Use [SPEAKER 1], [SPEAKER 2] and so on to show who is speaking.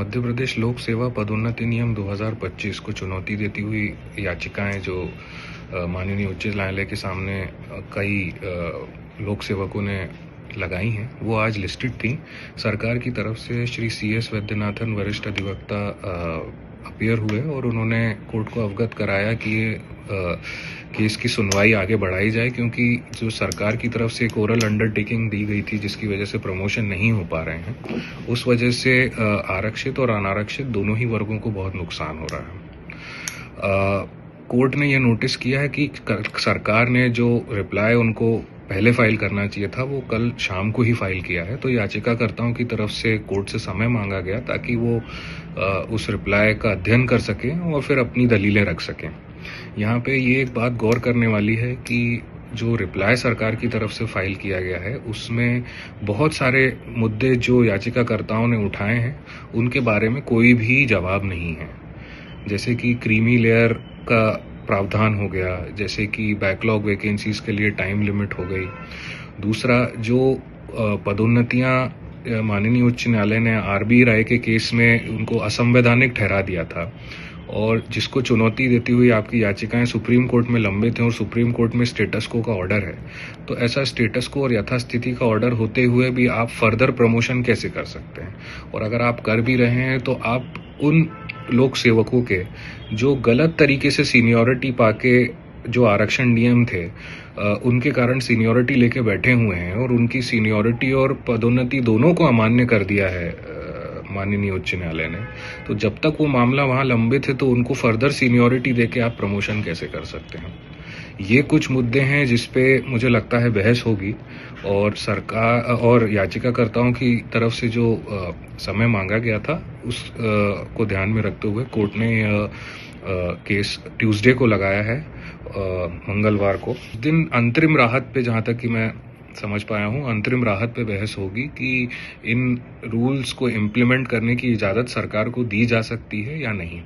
[SPEAKER 1] मध्य प्रदेश लोक सेवा पदोन्नति नियम 2025 को चुनौती देती हुई याचिकाएं जो माननीय उच्च न्यायालय के सामने कई लोक सेवकों ने लगाई हैं, वो आज लिस्टेड थी। सरकार की तरफ से श्री CS वैद्यनाथन वरिष्ठ अधिवक्ता अपीयर हुए और उन्होंने कोर्ट को अवगत कराया कि ये केस की सुनवाई आगे बढ़ाई जाए, क्योंकि जो सरकार की तरफ से एक ओरल अंडरटेकिंग दी गई थी जिसकी वजह से प्रमोशन नहीं हो पा रहे हैं, उस वजह से आरक्षित और अनारक्षित दोनों ही वर्गों को बहुत नुकसान हो रहा है। कोर्ट ने यह नोटिस किया है कि सरकार ने जो रिप्लाई उनको पहले फाइल करना चाहिए था वो कल शाम को ही फाइल किया है। तो याचिकाकर्ताओं की तरफ से कोर्ट से समय मांगा गया ताकि वो उस रिप्लाई का अध्ययन कर सकें और फिर अपनी दलीलें रख सकें। यहाँ पे ये एक बात गौर करने वाली है कि जो रिप्लाई सरकार की तरफ से फाइल किया गया है उसमें बहुत सारे मुद्दे जो याचिकाकर्ताओं ने उठाए हैं उनके बारे में कोई भी जवाब नहीं है। जैसे कि क्रीमी लेयर का प्रावधान हो गया, जैसे कि बैकलॉग वैकेंसीज के लिए टाइम लिमिट हो गई। दूसरा, जो पदोन्नतियां माननीय उच्च न्यायालय ने RB राय के केस में उनको असंवैधानिक ठहरा दिया था और जिसको चुनौती देती हुई आपकी याचिकाएं सुप्रीम कोर्ट में लंबित हैं और सुप्रीम कोर्ट में स्टेटस को का ऑर्डर है। तो ऐसा स्टेटस को और यथास्थिति का ऑर्डर होते हुए भी आप फर्दर प्रमोशन कैसे कर सकते हैं? और अगर आप कर भी रहे हैं तो आप उन लोक सेवकों के जो गलत तरीके से सीनियरिटी पाके जो आरक्षण नियम थे उनके कारण सीनियरिटी लेके बैठे हुए हैं और उनकी सीनियरिटी और पदोन्नति दोनों को अमान्य कर दिया है माननीय उच्च न्यायालय ने। तो जब तक वो मामला वहां लंबित है तो उनको फर्दर सीनियरिटी देके आप प्रमोशन कैसे कर सकते हैं? ये कुछ मुद्दे हैं जिसपे मुझे लगता है बहस होगी और सरकार और याचिकाकर्ताओं की तरफ से जो समय मांगा गया था उस को ध्यान में रखते हुए कोर्ट ने केस ट्यूसडे को लगाया है, मंगलवार को। दिन अंतरिम राहत पे, जहां तक कि मैं समझ पाया हूं, अंतरिम राहत पे बहस होगी कि इन रूल्स को इम्प्लीमेंट करने की इजाजत सरकार को दी जा सकती है या नहीं।